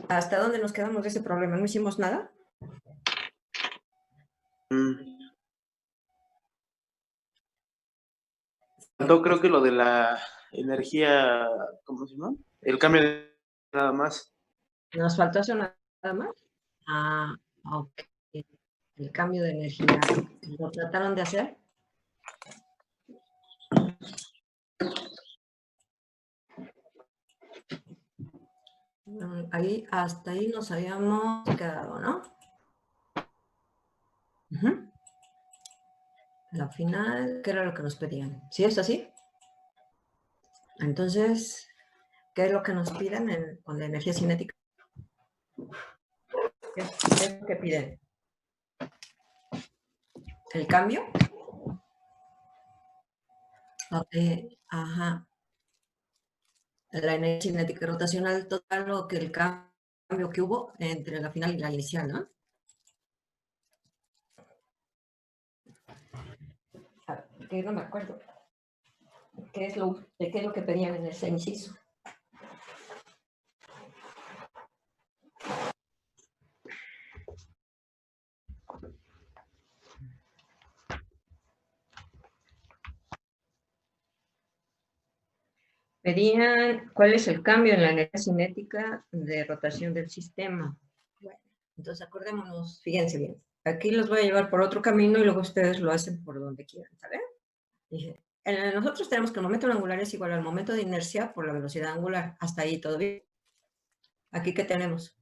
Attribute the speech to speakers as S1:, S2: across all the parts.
S1: ¿Hasta dónde nos quedamos de ese problema? ¿No hicimos nada?
S2: Faltó creo que lo de la energía, ¿cómo se llama? El cambio de nada más.
S1: ¿Nos faltó eso nada más? Ah, ok. El cambio de energía. ¿Lo trataron de hacer? Ahí, hasta ahí nos habíamos quedado, ¿no? La final, ¿qué era lo que nos pedían? ¿Sí es así? Entonces, ¿qué es lo que nos piden con la energía cinética? ¿Qué es lo que piden? ¿El cambio? Ajá. La energía cinética rotacional total o que el cambio que hubo entre la final y la inicial, ¿no? Que no me acuerdo. ¿Qué es lo que pedían en ese inciso? Pedían cuál es el cambio en la energía cinética de rotación del sistema. Bueno, entonces acordémonos, fíjense bien. Aquí los voy a llevar por otro camino y luego ustedes lo hacen por donde quieran, ¿sabes? Dije, nosotros tenemos que el momento angular es igual al momento de inercia por la velocidad angular. Hasta ahí todo bien. ¿Aquí qué tenemos?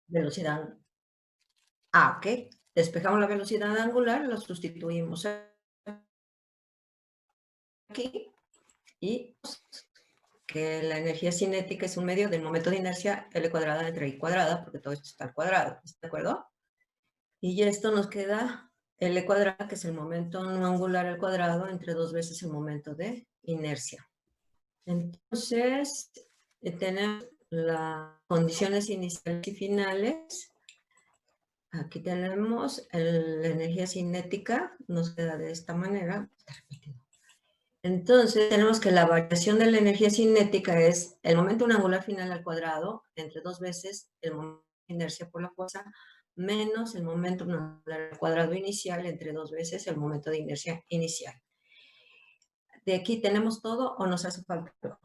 S1: Velocidad. Ok. Despejamos la velocidad angular, lo sustituimos aquí y que la energía cinética es un medio del momento de inercia L cuadrada entre I cuadrada, porque todo esto está al cuadrado, ¿está de acuerdo? Y esto nos queda L cuadrada, que es el momento no angular al cuadrado, entre 2 veces el momento de inercia. Entonces, tenemos las condiciones iniciales y finales. Aquí tenemos la energía cinética, nos queda de esta manera. Entonces, tenemos que la variación de la energía cinética es el momento angular final al cuadrado, entre 2 veces el momento de inercia por la fuerza, menos el momento angular al cuadrado inicial, entre 2 veces el momento de inercia inicial. ¿De aquí tenemos todo o nos hace falta algo?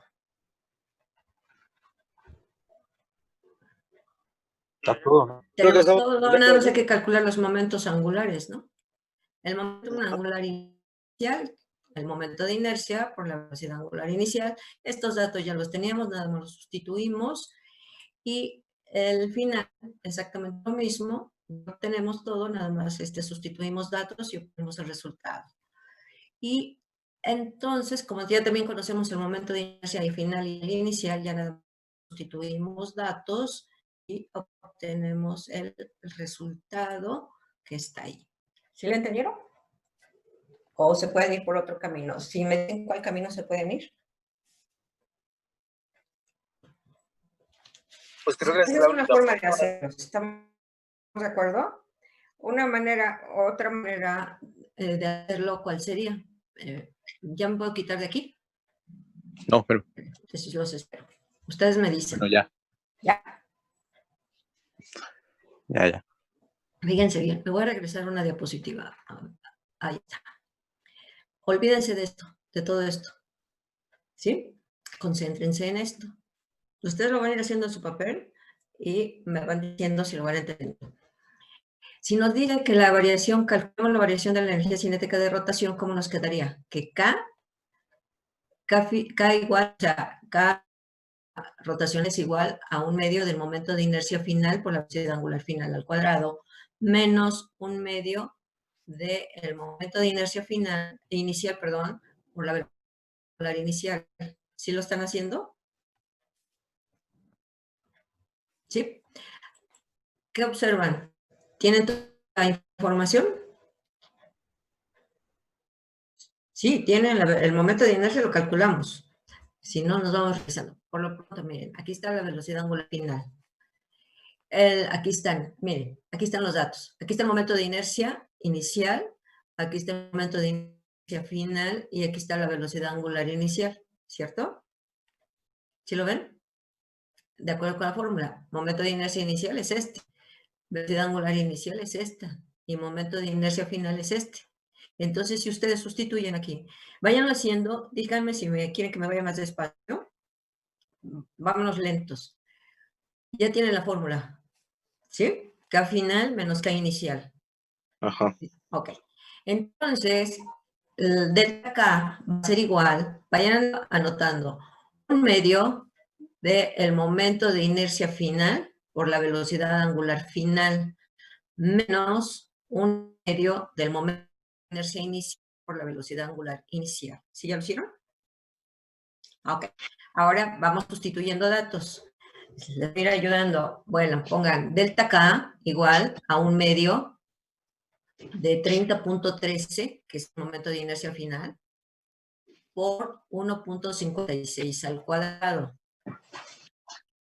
S3: Está todo, ¿no?
S1: Tenemos todo, no, nada más hay que calcular los momentos angulares, ¿no? El momento angular inicial, el momento de inercia por la velocidad angular inicial. Estos datos ya los teníamos, nada más los sustituimos. Y el final, exactamente lo mismo, obtenemos todo, nada más sustituimos datos y obtenemos el resultado. Y entonces, como ya también conocemos el momento de inercia y final y el inicial, ya nada más sustituimos datos y obtenemos el resultado que está ahí. ¿Sí lo entendieron? ¿O se pueden ir por otro camino? Si me dicen cuál camino se pueden ir.
S3: Pues creo que
S1: esa es una forma de hacerlo. ¿Estamos de acuerdo? Otra manera de hacerlo, ¿cuál sería? ¿Ya me puedo quitar de aquí?
S4: No, pero...
S1: Entonces los espero. Ustedes me dicen.
S4: Bueno, ya.
S1: Ya.
S4: Ya.
S1: Fíjense bien, me voy a regresar a una diapositiva. Ahí está. Olvídense de esto, de todo esto. ¿Sí? Concéntrense en esto. Ustedes lo van a ir haciendo en su papel y me van diciendo si lo van entendiendo. Si nos dice que la variación, calculamos la variación de la energía cinética de rotación, ¿cómo nos quedaría? Que K igual, o sea, K rotación es igual a un medio del momento de inercia final por la velocidad angular final al cuadrado, menos un medio del momento de inercia inicial, por la velocidad angular inicial. ¿Sí lo están haciendo? ¿Sí? ¿Qué observan? ¿Tienen toda la información? Sí, tienen el momento de inercia, lo calculamos. Si no, nos vamos revisando. Por lo pronto, miren, aquí está la velocidad angular final. Aquí están, miren, aquí están los datos. Aquí está el momento de inercia inicial, aquí está el momento de inercia final y aquí está la velocidad angular inicial, ¿cierto? ¿Sí lo ven? De acuerdo con la fórmula, momento de inercia inicial es este, velocidad angular inicial es esta, y momento de inercia final es este. Entonces, si ustedes sustituyen aquí, vayan haciendo, díganme si me quieren que me vaya más despacio. Vámonos lentos. Ya tienen la fórmula, ¿sí? K final menos K inicial.
S4: Ajá.
S1: Ok. Entonces, el delta K va a ser igual, vayan anotando, un medio del momento de inercia final por la velocidad angular final, menos un medio del momento de inercia inicial por la velocidad angular inicial. ¿Sí ya lo hicieron? Ok. Ahora vamos sustituyendo datos. Les voy a ir ayudando. Bueno, pongan delta K igual a un medio de 30.13, que es el momento de inercia final, por 1.56 al cuadrado.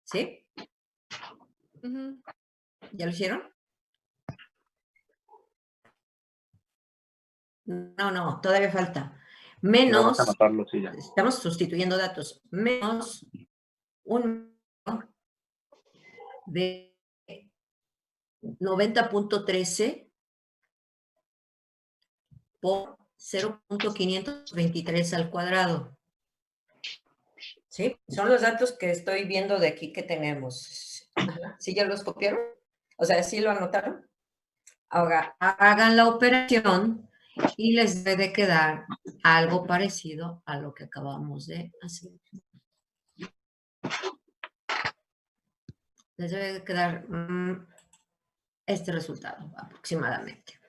S1: ¿Sí? ¿Ya lo hicieron? No, todavía falta. Menos,
S4: Vamos a anotarlo, sí, ya.
S1: estamos sustituyendo datos, menos un de 90.13 por 0.523 al cuadrado. ¿Sí? Son los datos que estoy viendo de aquí que tenemos. ¿Sí ya los copiaron? O sea, ¿sí lo anotaron? Ahora, hagan la operación y les debe quedar algo parecido a lo que acabamos de hacer. Les debe quedar este resultado aproximadamente.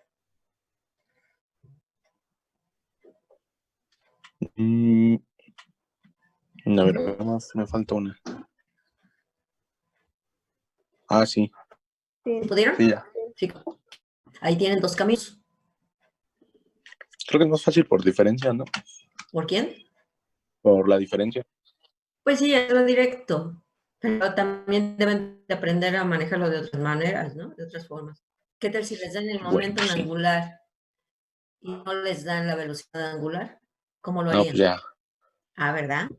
S4: A ver, nada más me falta una. Ah, sí.
S1: ¿Pudieron?
S4: Sí, ya.
S1: Sí. Ahí tienen dos caminos.
S4: Creo que es más fácil por diferencia, ¿no?
S1: ¿Por quién?
S4: Por la diferencia.
S1: Pues sí, es lo directo. Pero también deben de aprender a manejarlo de otras maneras, ¿no? De otras formas. ¿Qué tal si les dan el momento
S4: Bueno, sí.
S1: angular y no les dan la velocidad angular? ¿Cómo lo
S4: No,
S1: harían?
S4: pues ya.
S1: Ah, ¿verdad?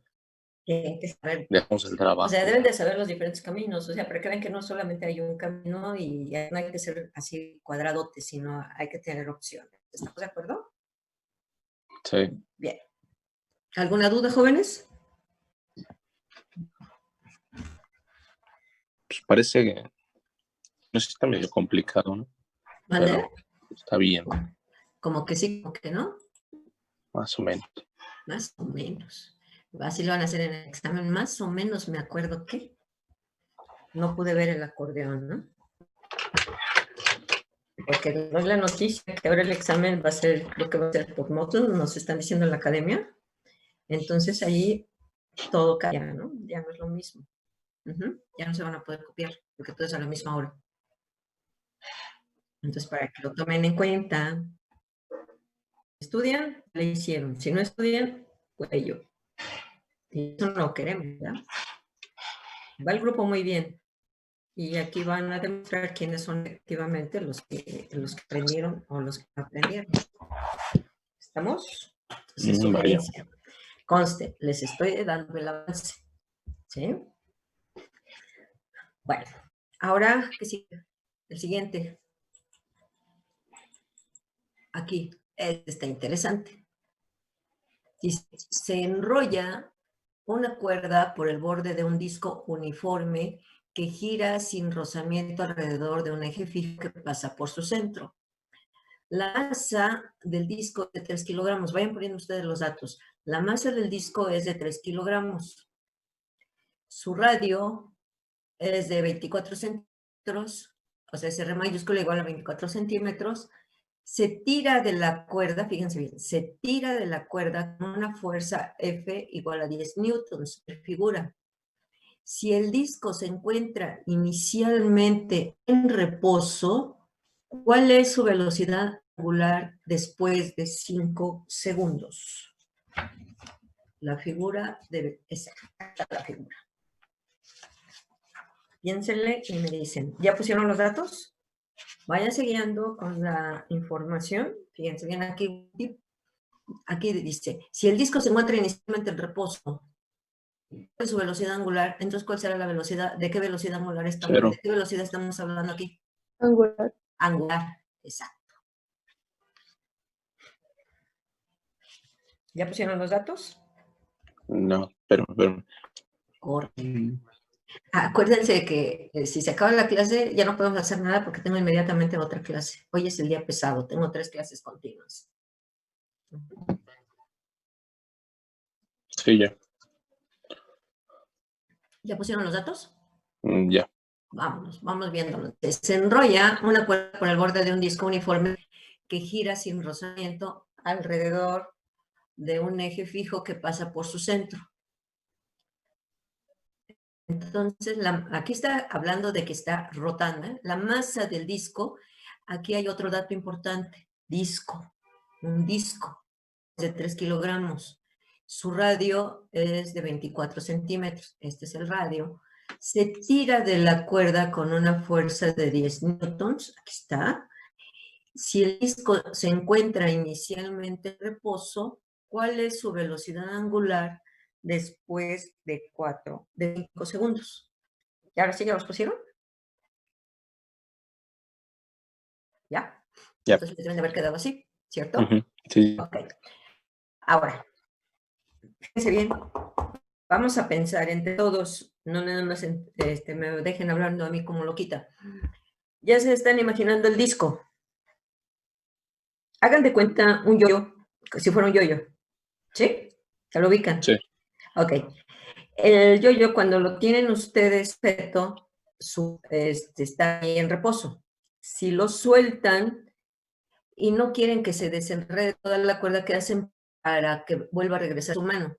S1: Tienen que saber.
S4: Dejamos el
S1: O
S4: trabajo.
S1: sea, deben de saber los diferentes caminos. O sea, para que vean que no solamente hay un camino y ya no hay que ser así cuadradote, sino hay que tener opciones. ¿Estamos de acuerdo?
S4: Sí.
S1: Bien. ¿Alguna duda, jóvenes?
S4: Pues parece que. No sé si está medio complicado, ¿no?
S1: ¿Mande?
S4: Pero está bien,
S1: Como que sí, como que no.
S4: más o menos.
S1: Más o menos. Así lo van a hacer en el examen. Más o menos me acuerdo que no pude ver el acordeón, ¿no? Porque no es la noticia que ahora el examen va a ser, creo que va a ser por módulo, nos están diciendo en la academia. Entonces ahí todo cambia, ¿no? Ya no es lo mismo. Ya no se van a poder copiar, porque todo es a la misma hora. Entonces, para que lo tomen en cuenta, estudian, le hicieron. Si no estudian, cuello. Y eso no lo queremos, ¿verdad? Va el grupo muy bien. Y aquí van a demostrar quiénes son efectivamente los que aprendieron o los que no aprendieron. ¿Estamos? Entonces,
S4: Vaya.
S1: sugerencia. Conste, les estoy dando el avance. ¿Sí? Bueno, ahora, ¿qué sigue? El siguiente. Aquí, este está interesante. Dice, se enrolla una cuerda por el borde de un disco uniforme que gira sin rozamiento alrededor de un eje fijo que pasa por su centro. La masa del disco es de 3 kilogramos. Vayan poniendo ustedes los datos. La masa del disco es de 3 kilogramos. Su radio es de 24 centímetros, o sea, R mayúscula igual a 24 centímetros. Se tira de la cuerda, fíjense bien, se tira de la cuerda con una fuerza F igual a 10 newtons, figura. Si el disco se encuentra inicialmente en reposo, ¿cuál es su velocidad angular después de 5 segundos? La figura debe ser la figura. Piénsenle y me dicen, ¿ya pusieron los datos? Váyanse guiando con la información. Fíjense bien aquí. Aquí dice, si el disco se encuentra inicialmente en reposo, de su velocidad angular. Entonces, ¿cuál será la velocidad? ¿De qué velocidad angular estamos?
S4: Cero.
S1: ¿De qué velocidad estamos hablando aquí?
S5: Angular.
S1: Angular, exacto. ¿Ya pusieron los datos?
S4: No, pero.
S1: Correcto. Acuérdense que si se acaba la clase ya no podemos hacer nada porque tengo inmediatamente otra clase. Hoy es el día pesado, tengo 3 clases continuas.
S4: Sí, ya.
S1: ¿Ya pusieron los datos?
S4: Ya.
S1: Vámonos, vamos viéndolo. Se enrolla una cuerda por el borde de un disco uniforme que gira sin rozamiento alrededor de un eje fijo que pasa por su centro. Entonces, aquí está hablando de que está rotando, ¿eh? La masa del disco, aquí hay otro dato importante, un disco de 3 kilogramos. Su radio es de 24 centímetros, este es el radio. Se tira de la cuerda con una fuerza de 10 newtons, aquí está. Si el disco se encuentra inicialmente en reposo, ¿cuál es su velocidad angular después de 5 segundos? ¿Y ahora sí ya los pusieron? ¿Ya?
S4: Ya.
S1: Entonces deben de haber quedado así, ¿cierto?
S4: Ujú, sí.
S1: Ok. Ahora, fíjense bien, vamos a pensar entre todos, no nada más me dejen hablando a mí como loquita. Ya se están imaginando el disco. Hagan de cuenta un yoyo, si fuera un yoyo. ¿Sí? ¿Se lo ubican?
S4: Sí.
S1: Ok. El yoyo, cuando lo tienen ustedes peto, está ahí en reposo. Si lo sueltan y no quieren que se desenrede toda la cuerda, que hacen para que vuelva a regresar su mano?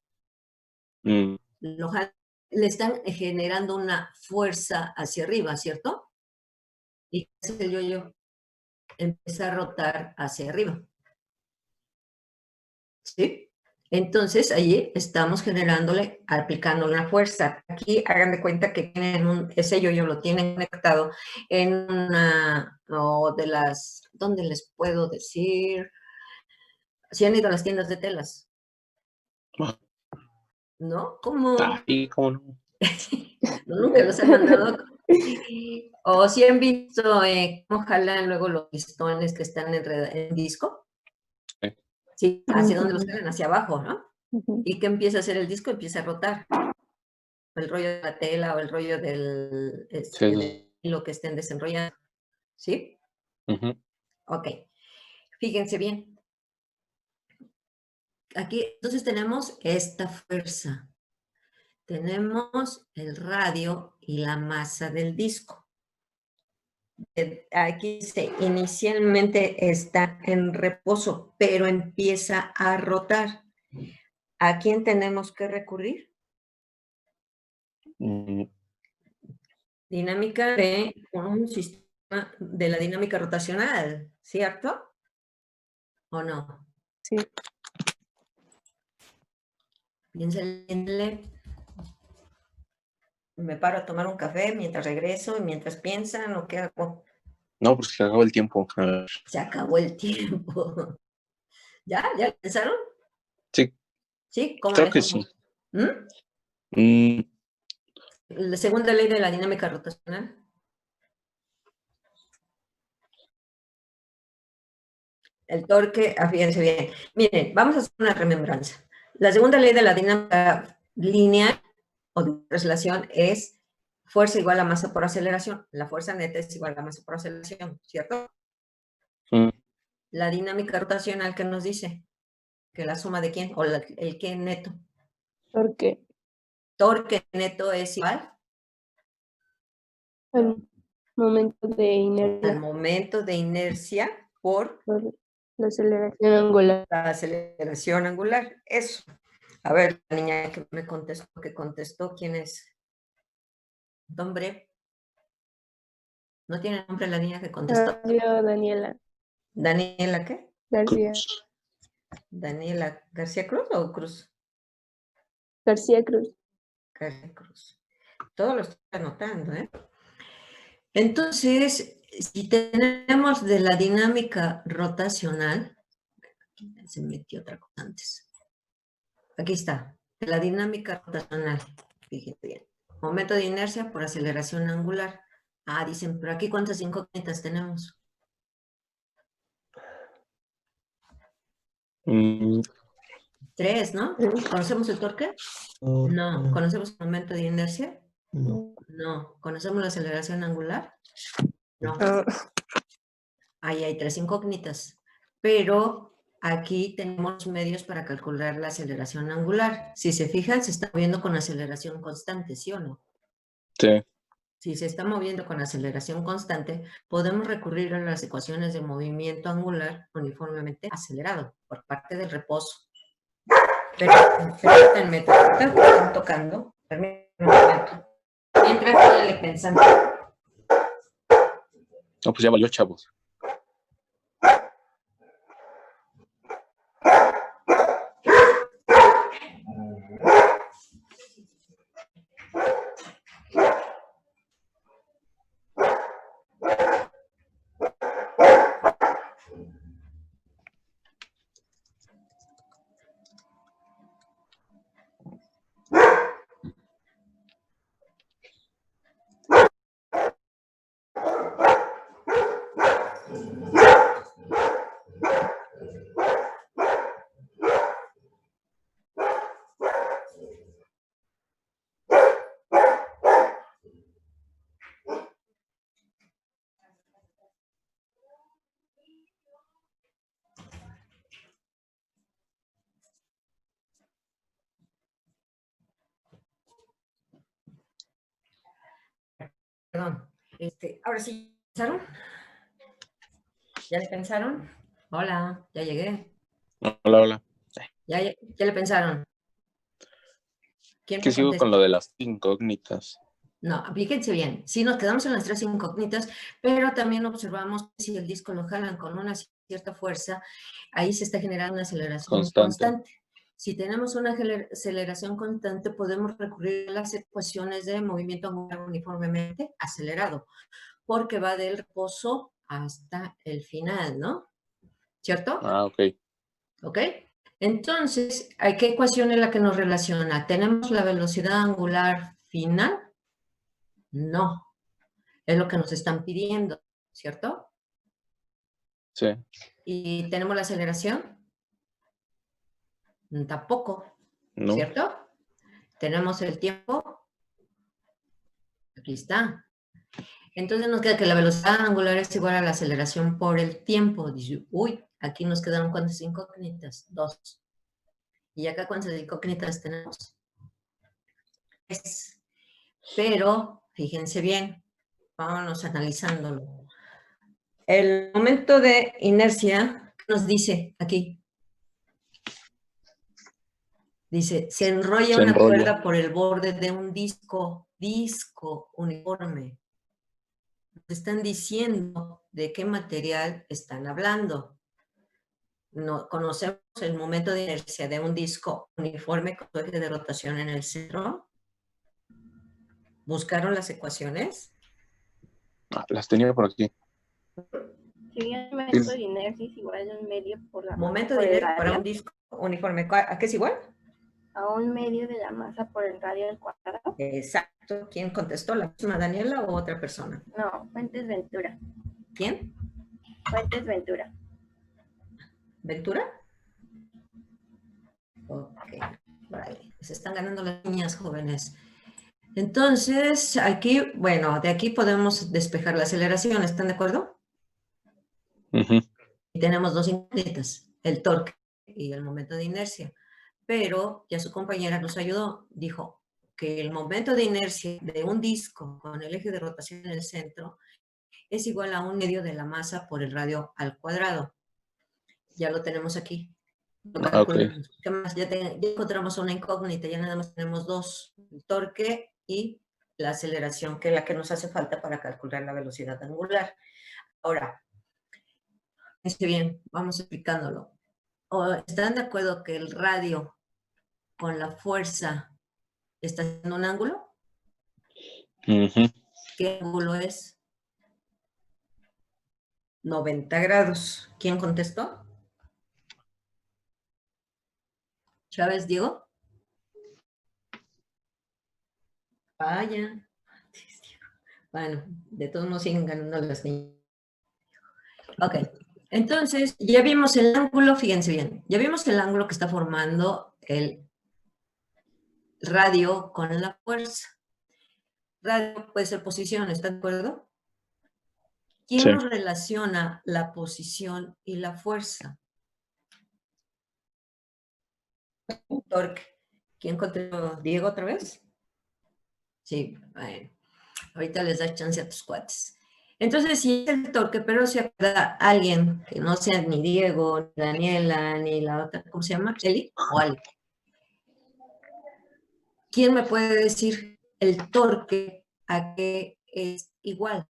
S4: Mm,
S1: Le están generando una fuerza hacia arriba, ¿cierto? Y ¿qué hace el yoyo? Empieza a rotar hacia arriba. ¿Sí? Entonces, allí estamos generándole, aplicando una fuerza. Aquí hagan de cuenta que tienen ese yoyo lo tienen conectado en una, o de las, ¿dónde les puedo decir? Si han ido a las tiendas de telas, ¿no? ¿Cómo?
S4: Ay, ¿cómo no?
S1: Nunca los han mandado. O si han visto cómo jalan luego los listones que están en disco.
S4: Sí.
S1: Sí, hacia donde los jalan, hacia abajo, ¿no?
S5: Ujú.
S1: ¿Y qué empieza a hacer el disco? Empieza a rotar. El rollo de la tela o el rollo del
S4: Sí.
S1: hilo que estén desenrollando. ¿Sí?
S4: Ujú.
S1: Ok. Fíjense bien. Aquí, entonces tenemos esta fuerza. Tenemos el radio y la masa del disco. Aquí inicialmente está en reposo, pero empieza a rotar. ¿A quién tenemos que recurrir?
S4: Mm,
S1: Dinámica de un sistema de la dinámica rotacional, ¿cierto? ¿O no?
S5: Sí.
S1: Piénsenle. Me paro a tomar un café mientras regreso y mientras piensan o qué hago.
S4: No, pues se acabó el tiempo. A ver.
S1: Se acabó el tiempo. ¿Ya? ¿Ya pensaron?
S4: Sí,
S1: ¿Sí? ¿Cómo
S4: creo
S1: le
S4: que
S1: hacemos?
S4: sí.
S1: ¿Mm? La segunda ley de la dinámica rotacional. El torque, fíjense bien. Miren, vamos a hacer una remembranza. La segunda ley de la dinámica lineal o de traslación es fuerza igual a masa por aceleración. La fuerza neta es igual a masa por aceleración, ¿cierto?
S4: Mm,
S1: La dinámica rotacional, ¿qué nos dice? Que la suma de quién, o el qué neto.
S5: Porque
S1: Torque neto es igual
S5: al momento de
S1: al
S5: inercia
S1: momento de inercia por
S5: por la aceleración angular.
S1: la aceleración angular. Eso. A ver, la niña que me contestó, ¿quién es? ¿Nombre? ¿No tiene nombre la niña que contestó?
S5: Yo, Daniela
S1: ¿Daniela qué?
S5: García.
S4: Cruz.
S1: ¿Daniela García Cruz o Cruz?
S5: García Cruz.
S1: García Cruz. Todo lo estoy anotando, ¿eh? Entonces, si tenemos de la dinámica rotacional, se metió otra cosa antes. Aquí está, de la dinámica rotacional. Fíjense bien. Momento de inercia por aceleración angular. Ah, dicen, pero aquí ¿cuántas incógnitas tenemos?
S4: Mm,
S1: 3, ¿no? ¿Conocemos el torque? No. ¿Conocemos el momento de inercia?
S3: No.
S1: No. ¿Conocemos la aceleración angular? No. Ahí hay 3 incógnitas. Pero aquí tenemos medios para calcular la aceleración angular. Si se fijan, se está moviendo con aceleración constante, ¿sí o no?
S4: sí.
S1: Si se está moviendo con aceleración constante, podemos recurrir a las ecuaciones de movimiento angular uniformemente acelerado por parte del reposo. Pero permítanme, están tocando. Permítanme un momento. Mientras váyanle pensando.
S4: No, pues ya valió, chavos.
S1: Perdón. Ahora sí, ¿pensaron? ¿Ya le pensaron? Hola, ya llegué.
S4: Hola, hola.
S1: ¿Ya le pensaron? ¿Quién
S4: Que
S1: me
S4: sigo con
S1: contesta?
S4: lo de las incógnitas.
S1: No, fíjense bien. Sí, nos quedamos en las 3 incógnitas, pero también observamos que si el disco lo jalan con una cierta fuerza, ahí se está generando una aceleración constante. Si tenemos una aceleración constante, podemos recurrir a las ecuaciones de movimiento angular uniformemente acelerado, porque va del reposo hasta el final, ¿no? ¿Cierto?
S4: Ah, ok.
S1: ¿Ok? Entonces, ¿a qué ecuación es la que nos relaciona? ¿Tenemos la velocidad angular final? No. Es lo que nos están pidiendo, ¿cierto?
S4: Sí.
S1: ¿Y tenemos la aceleración? Tampoco,
S4: No.
S1: ¿cierto? ¿Tenemos el tiempo? Aquí está. Entonces nos queda que la velocidad angular es igual a la aceleración por el tiempo. Dice, uy, aquí nos quedaron ¿cuántas incógnitas? 2. ¿Y acá cuántas incógnitas tenemos? 3. Pero, fíjense bien, vámonos analizándolo. El momento de inercia nos dice aquí. Dice, se enrolla una cuerda por el borde de un disco uniforme. Nos están diciendo de qué material están hablando. No, conocemos el momento de inercia de un disco uniforme con su eje de rotación en el centro. ¿Buscaron las ecuaciones?
S4: Ah, las tenía por aquí.
S5: Si el momento de inercia es igual a un medio por la
S1: Momento
S5: masa
S1: de
S5: por el
S1: inercia para
S5: radio,
S1: un disco uniforme. ¿A qué es igual?
S5: a un medio de la masa por el radio al cuadrado.
S1: Exacto. ¿Quién contestó? ¿La misma Daniela o otra persona?
S5: No, Fuentes Ventura.
S1: ¿Quién?
S5: Fuentes Ventura.
S1: ¿Ventura? Ok, vale. Se están ganando las niñas jóvenes. Entonces, aquí, bueno, de aquí podemos despejar la aceleración, ¿están de acuerdo? Y tenemos 2 incógnitas, el torque y el momento de inercia. Pero ya su compañera nos ayudó, dijo que el momento de inercia de un disco con el eje de rotación en el centro es igual a un medio de la masa por el radio al cuadrado. Ya lo tenemos aquí. Lo calculamos. ¿Qué más? Ya encontramos una incógnita, ya nada más tenemos 2, el torque y la aceleración, que es la que nos hace falta para calcular la velocidad angular. Ahora, bien, vamos explicándolo. ¿Están de acuerdo que el radio con la fuerza está haciendo un ángulo? ¿Qué ángulo es? 90 grados. ¿Quién contestó? ¿Chávez, Diego? Vaya. Bueno, de todos modos siguen ganando las niñas. Ok, entonces ya vimos el ángulo, fíjense bien, ya vimos el ángulo que está formando el radio con la fuerza. Radio puede ser posición, ¿está de acuerdo? ¿Quién
S4: Sí.
S1: nos relaciona la posición y la fuerza? Torque. ¿Quién contestó? ¿Diego otra vez? Sí, bueno, ahorita les das chance a tus cuates. Entonces, si es el torque, pero si acuerda alguien que no sea ni Diego, ni Daniela, ni la otra, ¿cómo se llama? ¿Eli o Ali? ¿Quién me puede decir el torque a qué es igual?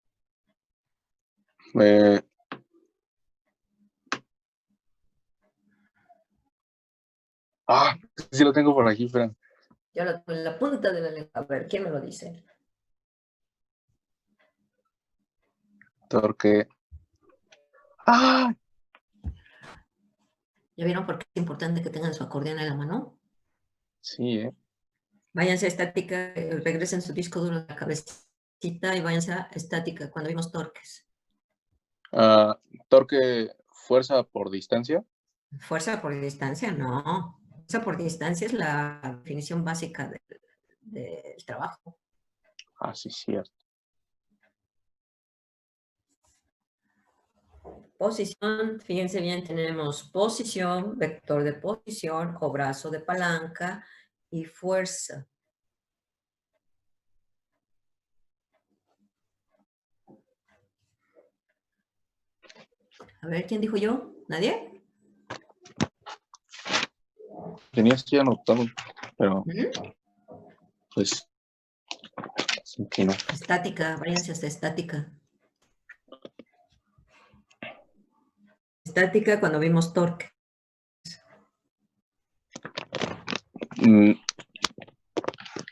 S3: Sí lo tengo por aquí, Fran.
S1: Yo lo tengo en la punta de la lengua. A ver, ¿quién me lo dice?
S3: Torque. ¡Ah!
S1: ¿Ya vieron por qué es importante que tengan su acordeón en la mano?
S3: Sí,
S1: Váyanse a estática, regresen su disco duro a la cabecita y váyanse a estática cuando vimos torques.
S3: Torque, fuerza por distancia.
S1: Fuerza por distancia, no. Fuerza por distancia es la definición básica del trabajo.
S3: Ah, sí, cierto.
S1: Posición, fíjense bien, tenemos posición, vector de posición o brazo de palanca y fuerza. A ver, ¿quién dijo yo? ¿Nadie?
S3: Tenías que anotado, pero
S1: ¿Mm?
S3: pues aquí no.
S1: Estática, váyanse hasta estática. Estática cuando vimos torque.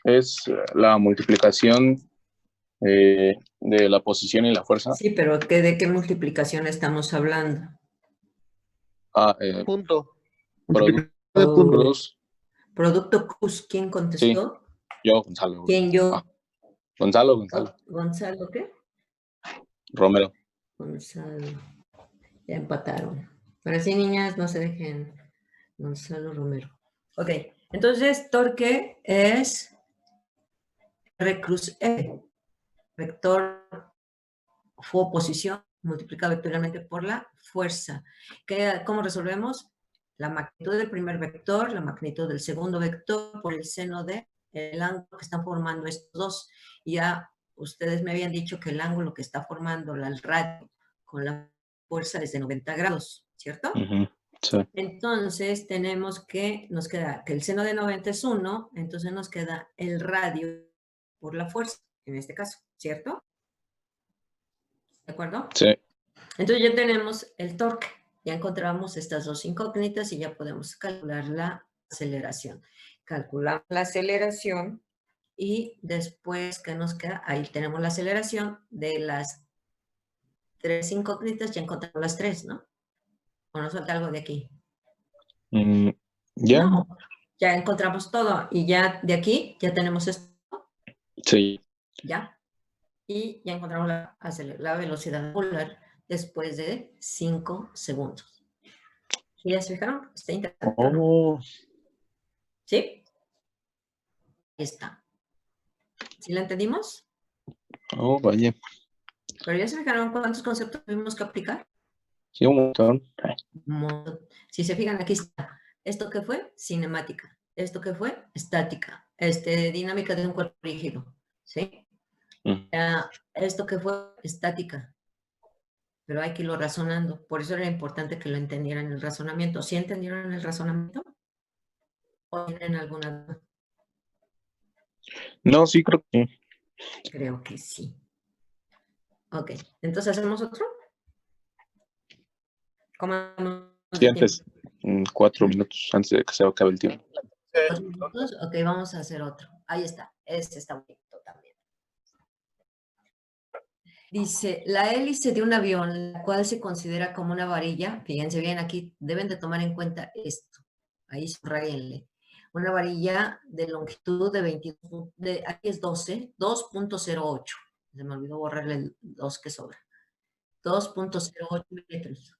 S3: Es la multiplicación de la posición y la fuerza.
S1: Sí, pero ¿de qué multiplicación estamos hablando?
S2: Punto.
S3: Producto.
S2: De punto.
S3: Dos.
S1: Producto CUS, ¿quién contestó?
S3: Yo, Gonzalo.
S1: ¿Quién yo?
S3: Gonzalo.
S1: ¿Gonzalo qué?
S3: Romero.
S1: Gonzalo. Ya empataron. Pero sí, niñas, no se dejen. Gonzalo Romero. Ok, entonces torque es R cruz E. Vector fue posición multiplicado vectorialmente por la fuerza. ¿Cómo resolvemos? La magnitud del primer vector, la magnitud del segundo vector por el seno del ángulo que están formando estos dos. Ya ustedes me habían dicho que el ángulo que está formando el radio con la fuerza es de 90 grados, ¿cierto?
S3: Sí.
S1: Entonces tenemos que, nos queda que el seno de 90 es 1, entonces nos queda el radio por la fuerza, en este caso, ¿cierto? ¿De acuerdo?
S3: Sí.
S1: Entonces ya tenemos el torque, ya encontramos estas dos incógnitas y ya podemos calcular la aceleración. Calculamos la aceleración y después, ¿qué nos queda? Ahí tenemos la aceleración de las tres incógnitas, ya encontramos las tres, ¿no? ¿O nos falta algo de aquí?
S3: ¿Ya?
S1: No, ya encontramos todo y ya de aquí ya tenemos esto.
S3: Sí.
S1: Ya. Y ya encontramos la velocidad angular después de 5 segundos. ¿Y ya se fijaron? Está interesante. ¿Sí? Ahí está. ¿Sí la entendimos?
S3: Vaya.
S1: Pero ya se fijaron cuántos conceptos tuvimos que aplicar.
S3: Sí, un montón.
S1: Un montón. Si se fijan, aquí está. ¿Esto qué fue? Cinemática. ¿Esto qué fue? Estática. Dinámica de un cuerpo rígido. ¿Sí? ¿Esto qué fue? Estática. Pero hay que irlo razonando. Por eso era importante que lo entendieran el razonamiento. ¿Sí entendieron el razonamiento? ¿O tienen alguna duda?
S3: No, sí, creo que sí.
S1: Creo que sí. Ok, entonces ¿hacemos otro? ¿Cómo vamos
S3: Sí,
S1: de
S3: antes, 4 minutos antes de que se acabe el tiempo.
S1: tiempo? 4 minutos. Ok, vamos a hacer otro. Ahí está. Este está bonito también. Dice, la hélice de un avión, la cual se considera como una varilla, fíjense bien, aquí deben de tomar en cuenta esto. Ahí subrayenle. Una varilla de longitud de 22, aquí es 12, 2.08. Se me olvidó borrarle el 2 que sobra. 2.08 metros.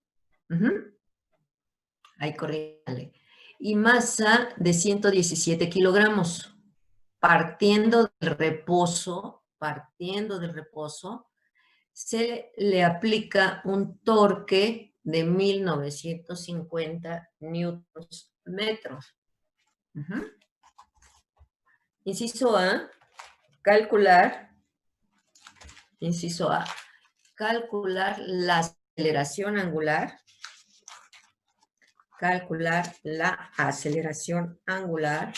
S1: Ahí corrígale. Y masa de 117 kilogramos. Partiendo del reposo, se le aplica un torque de 1950 newtons metros. Inciso A, calcular la aceleración angular. Calcular la aceleración angular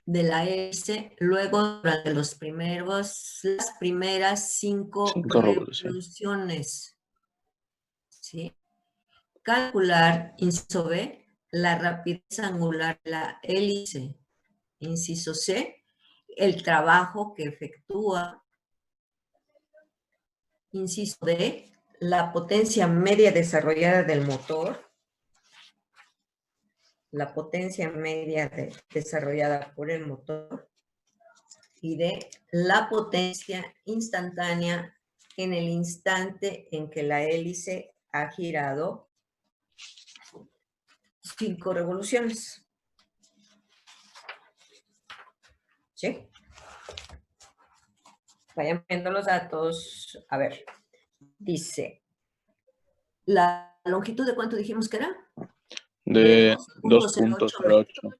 S1: de la hélice luego de las primeras cinco revoluciones. ¿Sí? Calcular, inciso B, la rapidez angular de la hélice. Inciso C, el trabajo que efectúa. Inciso D, la potencia media desarrollada del motor. La potencia media desarrollada por el motor. Y D, la potencia instantánea en el instante en que la hélice ha girado 5 revoluciones. ¿Sí? Vayan viendo los datos. A ver, dice, ¿la longitud de cuánto dijimos que era?
S4: De 2.08.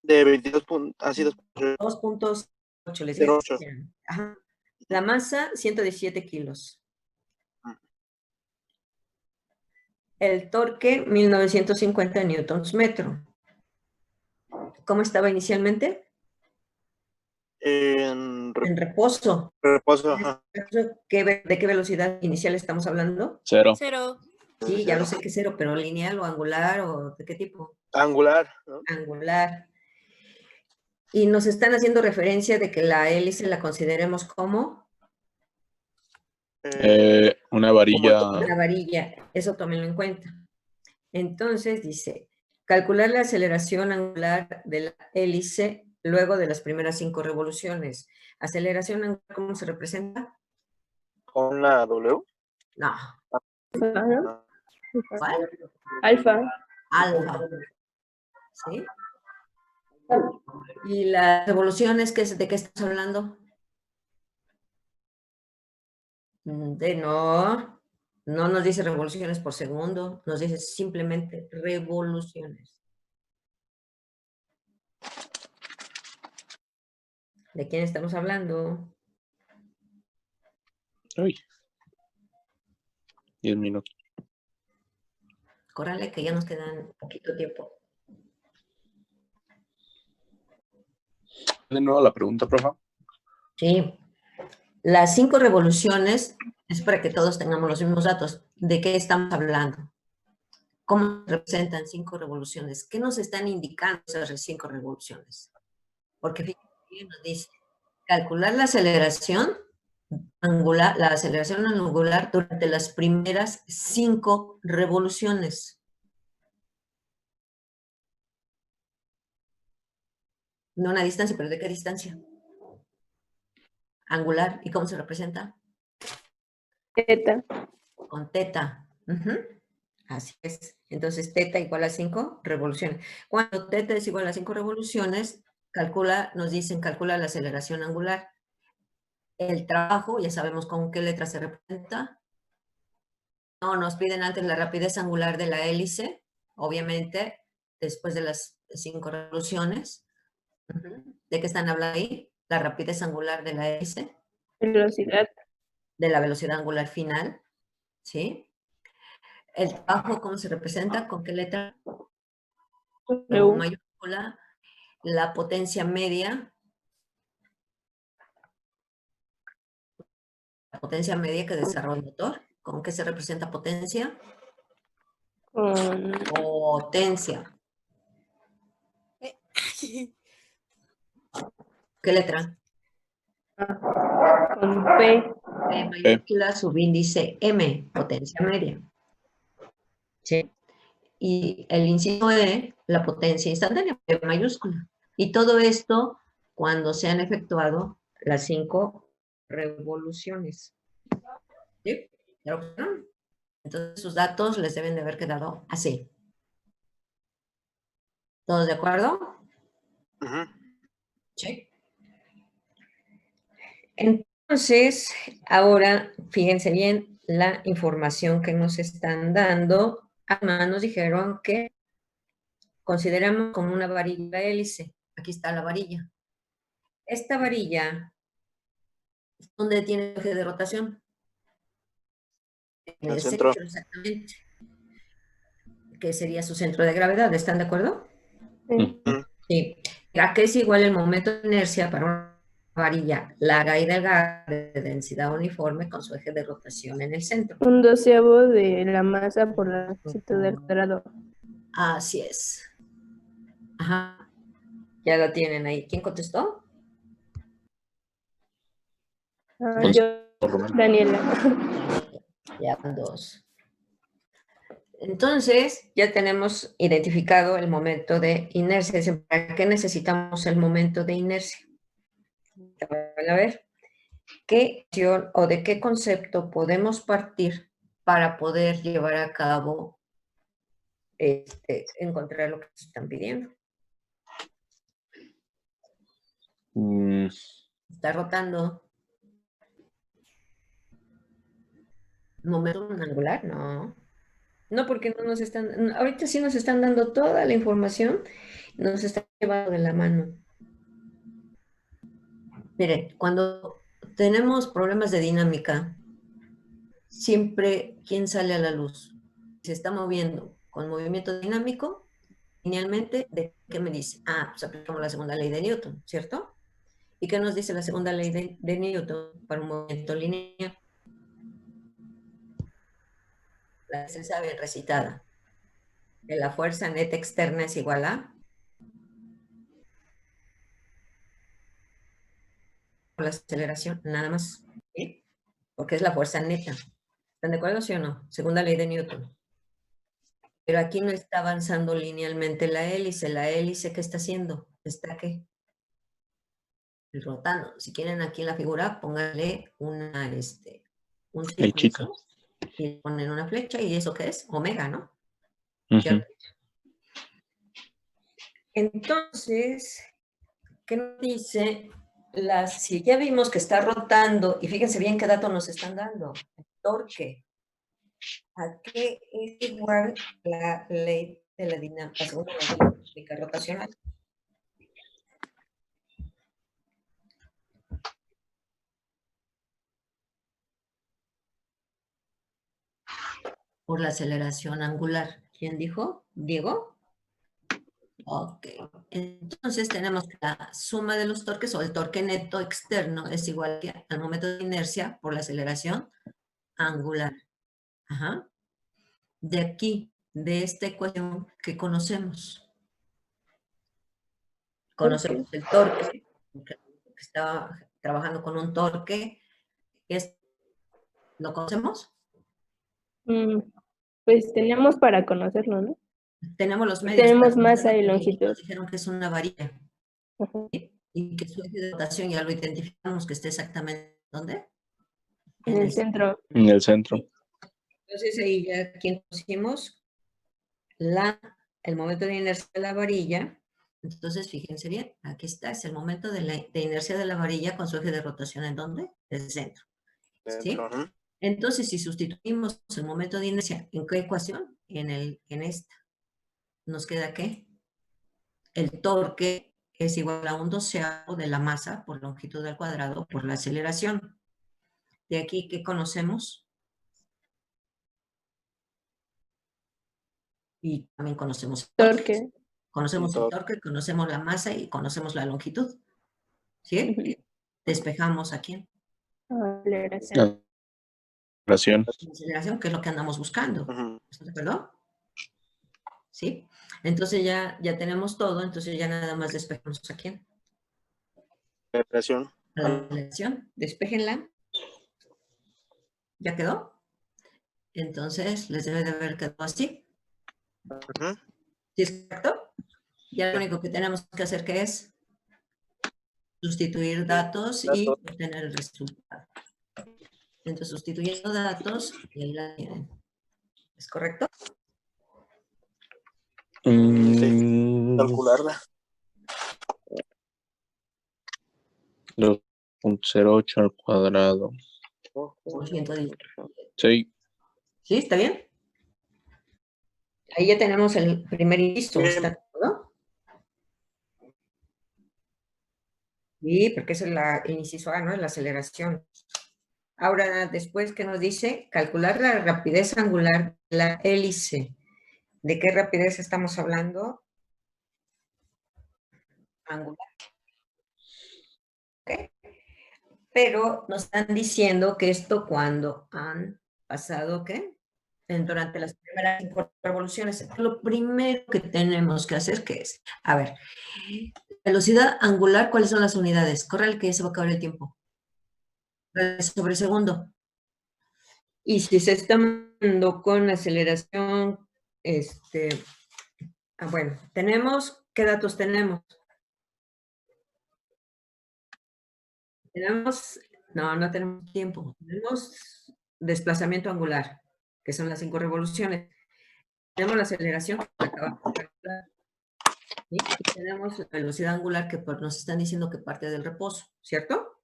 S2: De 22 puntos, así
S1: 2.8, les dije. Ajá. La masa, 117 kilos. El torque, 1950 newtons metro. ¿Cómo estaba inicialmente?
S2: En
S1: En reposo.
S2: reposo, ajá.
S1: ¿De qué velocidad inicial estamos hablando?
S4: 0.
S1: Sí, ya lo sé que es 0, pero lineal o angular o ¿de qué tipo?
S2: Angular, ¿no?
S1: Angular. Y nos están haciendo referencia de que la hélice la consideremos como
S4: Una varilla.
S1: una varilla. Eso tómenlo en cuenta. Entonces dice, calcular la aceleración angular de la hélice luego de las primeras 5 revoluciones. ¿Aceleración angular cómo se representa?
S2: ¿Con la W?
S1: No. ¿Cuál?
S5: Alfa.
S1: Alfa. ¿Sí? ¿Y las revoluciones de qué estamos hablando? No nos dice revoluciones por segundo, nos dice simplemente revoluciones. ¿De quién estamos hablando?
S4: Uy. 10 minutos.
S1: Córrale, que ya nos quedan poquito tiempo.
S4: De nuevo la pregunta, profe.
S1: Sí. Las 5 revoluciones es para que todos tengamos los mismos datos. ¿De qué estamos hablando? ¿Cómo representan 5 revoluciones? ¿Qué nos están indicando esas 5 revoluciones? Porque fíjense, nos dice calcular la aceleración angular durante las primeras 5 revoluciones. No una distancia, pero ¿de qué distancia? Angular. ¿Y cómo se representa?
S5: Teta.
S1: Con teta. Así es. Entonces, teta igual a 5 revoluciones. Cuando teta es igual a 5 revoluciones, nos dicen calcula la aceleración angular. El trabajo, ya sabemos con qué letra se representa. No, nos piden antes la rapidez angular de la hélice, obviamente, después de las 5 revoluciones. ¿De qué están hablando ahí? La rapidez angular de la hélice.
S5: Velocidad.
S1: De la velocidad angular final, ¿sí? El trabajo, ¿cómo se representa? ¿Con qué letra? Con mayúscula. La potencia media. La potencia media que desarrolla el motor. ¿Con qué se representa potencia?
S5: Con
S1: Potencia. ¿Qué letra?
S5: con P.
S1: P mayúscula, subíndice M, potencia media. ¿Sí? y el inciso E, la potencia instantánea, E mayúscula. Y todo esto cuando se han efectuado las 5 revoluciones. ¿Sí? ¿Ya lo vieron? Entonces sus datos les deben de haber quedado así. ¿Todos de acuerdo?
S2: Ujú.
S1: Sí. Entonces, ahora, fíjense bien la información que nos están dando. Además, nos dijeron que consideramos como una varilla hélice. Aquí está la varilla. Esta varilla, ¿dónde tiene el eje de rotación? En
S2: El
S1: el
S2: centro.
S1: centro, exactamente. Que sería su centro de gravedad. ¿Están de acuerdo?
S5: Sí.
S3: Ujú.
S1: Sí. ¿A qué es igual el momento de inercia para una varilla larga y delgada de densidad uniforme con su eje de rotación en el centro?
S5: 1/12 de la masa por la longitud del cuadrado.
S1: Así es. Ajá. Ya lo tienen ahí. ¿Quién contestó?
S5: Ah, yo, Daniela.
S1: Ya van 2. Entonces, ya tenemos identificado el momento de inercia. ¿Para qué necesitamos el momento de inercia? A ver, ¿qué acción o de qué concepto podemos partir para poder llevar a cabo, encontrar lo que nos están pidiendo?
S3: Mm,
S1: Está rotando. ¿Momento angular? No. No, porque no nos están, ahorita sí nos están dando toda la información, nos están llevando de la mano. Miren, cuando tenemos problemas de dinámica, siempre, ¿quién sale a la luz? Se está moviendo con movimiento dinámico, linealmente, ¿de qué me dice? Ah, pues aplicamos la segunda ley de Newton, ¿cierto? ¿Y qué nos dice la segunda ley de Newton para un movimiento lineal? La se sabe recitada. Que la fuerza neta externa es igual a la aceleración, nada más, ¿sí? Porque es la fuerza neta. ¿Están de acuerdo, sí o no? Segunda ley de Newton. Pero aquí no está avanzando linealmente la hélice. ¿La hélice qué está haciendo? ¿Está qué? Rotando. Si quieren aquí en la figura, pónganle un
S3: Flechita.
S1: círculo y ponen una flecha. ¿Y eso qué es? Omega, ¿no?
S3: Ujú.
S1: ¿Cierto? Entonces, ¿qué nos dice? Si ya vimos que está rotando, y fíjense bien qué dato nos están dando. El torque. ¿A qué es igual la ley de la dinámica, la segunda ley de la dinámica rotacional? Por la aceleración angular. ¿Quién dijo? ¿Diego? Ok. Entonces tenemos que la suma de los torques o el torque neto externo es igual que al momento de inercia por la aceleración angular. Ajá. De aquí, de esta ecuación que conocemos. Conocemos el torque, que estaba trabajando con un torque. ¿Lo conocemos?
S5: Pues tenemos para conocerlo, ¿no?
S1: Tenemos los medios.
S5: Tenemos
S1: pero
S5: masa y
S1: nos
S5: longitud.
S1: dijeron que es una varilla.
S5: Ajá.
S1: Y que su eje de rotación ya lo identificamos que esté exactamente ¿dónde?
S5: En el centro.
S3: En el centro.
S1: Entonces ahí ya aquí pusimos el momento de inercia de la varilla. Entonces fíjense bien, aquí está, es el momento de inercia de la varilla con su eje de rotación ¿en dónde? El centro. ¿Sí?
S2: Dentro, ajá.
S1: Entonces si sustituimos el momento de inercia, ¿en qué ecuación? En esta. ¿Nos queda qué? El torque es igual a 1/12 de la masa por longitud al cuadrado por la aceleración. De aquí, ¿qué conocemos? Y también conocemos el torque.
S5: Torque.
S1: Conocemos el torque, conocemos la masa y conocemos la longitud. ¿Sí?
S5: Ujú.
S1: Despejamos ¿a quién?
S5: Aceleración.
S3: Aceleración.
S1: La aceleración, que es lo que andamos buscando.
S2: Ujú.
S1: ¿Estás de acuerdo? ¿Sí? Entonces ya tenemos todo, entonces ya nada más despejamos ¿a quién?
S2: Aceleración.
S1: A la aceleración. Despéjenla. ¿Ya quedó? Entonces les debe de haber quedado así.
S2: Ujú.
S1: ¿Sí es correcto? Ya lo único que tenemos que hacer que es sustituir datos y obtener el resultado. Entonces, sustituyendo datos, y ahí la tienen. ¿Es correcto?
S2: Calcularla.
S4: 2.08 al cuadrado.
S1: Por 110.
S4: Sí.
S1: ¿Sí? ¿Está bien? Ahí ya tenemos el primer inciso, ¿está todo? Sí, porque es el inciso A, ¿no? La aceleración. Ahora, después, ¿qué nos dice? Calcular la rapidez angular de la hélice. ¿De qué rapidez estamos hablando? Angular. ¿Ok? Pero nos están diciendo que esto cuando han pasado, ¿qué? Durante las primeras 5 revoluciones. Lo primero que tenemos que hacer, ¿qué es? A ver, velocidad angular, ¿cuáles son las unidades? Corre que ya se va a acabar el tiempo. Sobre segundo. Y si se está mandando con aceleración, bueno, tenemos, ¿qué datos tenemos? No tenemos tiempo. Tenemos desplazamiento angular, que son las 5 revoluciones. Tenemos la aceleración que acabamos de calcular. ¿Sí? Y tenemos la velocidad angular que nos están diciendo que parte del reposo, ¿cierto?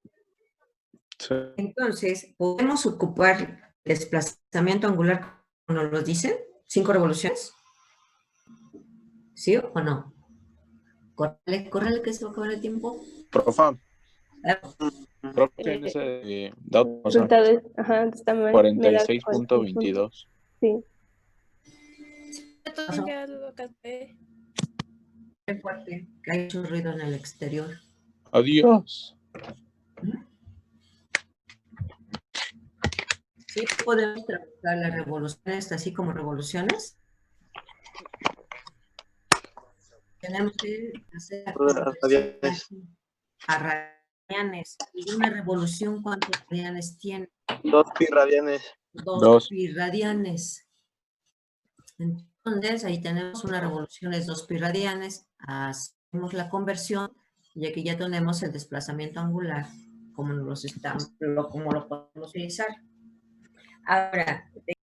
S4: Sí.
S1: Entonces, ¿podemos ocupar desplazamiento angular como nos lo dicen? 5 revoluciones. ¿Sí o no? Córrele que se va a acabar el tiempo.
S4: Profa,
S1: Ah,
S4: creo que en ese dato
S5: El resultado es, ajá, está mal. Me da
S4: 46.22.
S5: Sí.
S1: Qué fuerte, que hay mucho ruido en el exterior.
S4: Adiós.
S1: Sí, podemos trabajar las revoluciones así como revoluciones. Tenemos que hacer la conversión a radianes. Y una revolución, ¿cuántos radianes tiene?
S2: 2 pi radianes.
S1: 2 pi radianes. Entonces, ahí tenemos una revolución es 2 pi radianes. Hacemos la conversión y aquí ya tenemos el desplazamiento angular, como lo podemos utilizar. Ahora,